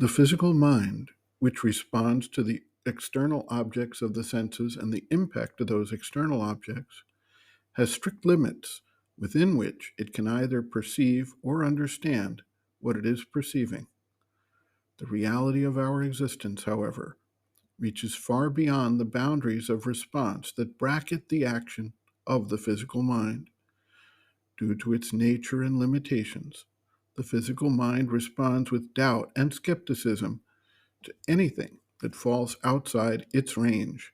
The physical mind, which responds to the external objects of the senses and the impact of those external objects, has strict limits within which it can either perceive or understand what it is perceiving. The reality of our existence, however, reaches far beyond the boundaries of response that bracket the action of the physical mind. Due to its nature and limitations, the physical mind responds with doubt and skepticism to anything that falls outside its range.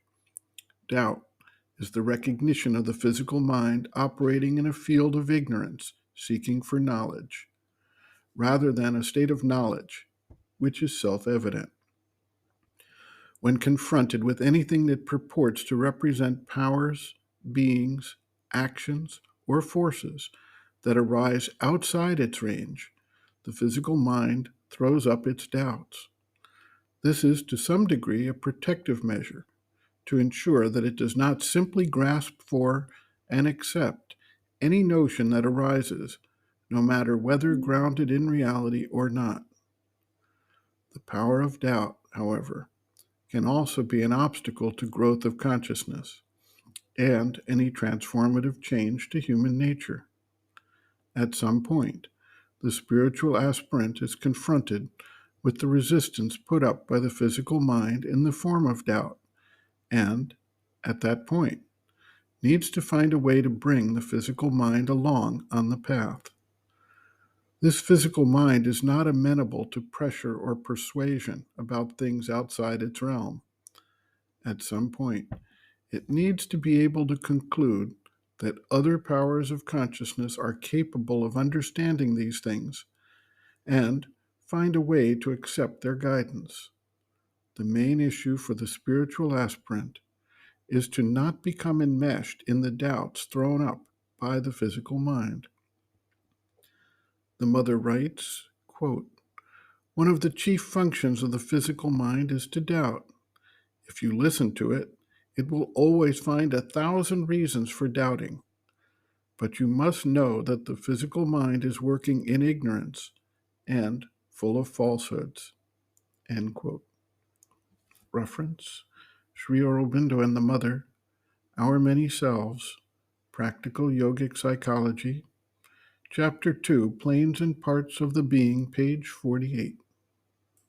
Doubt is the recognition of the physical mind operating in a field of ignorance, seeking for knowledge, rather than a state of knowledge, which is self-evident. When confronted with anything that purports to represent powers, beings, actions, or forces that arise outside its range, the physical mind throws up its doubts. This is to some degree a protective measure to ensure that it does not simply grasp for and accept any notion that arises, no matter whether grounded in reality or not. The power of doubt, however, can also be an obstacle to growth of consciousness and any transformative change to human nature. At some point, the spiritual aspirant is confronted with the resistance put up by the physical mind in the form of doubt, and, at that point, needs to find a way to bring the physical mind along on the path. This physical mind is not amenable to pressure or persuasion about things outside its realm. At some point, it needs to be able to conclude that other powers of consciousness are capable of understanding these things and find a way to accept their guidance. The main issue for the spiritual aspirant is to not become enmeshed in the doubts thrown up by the physical mind. The mother writes, quote, "One of the chief functions of the physical mind is to doubt. If you listen to it, it will always find 1,000 reasons for doubting. But you must know that the physical mind is working in ignorance and full of falsehoods." End quote. Reference: Sri Aurobindo and the Mother, Our Many Selves, Practical Yogic Psychology, Chapter 2, Planes and Parts of the Being, page 48.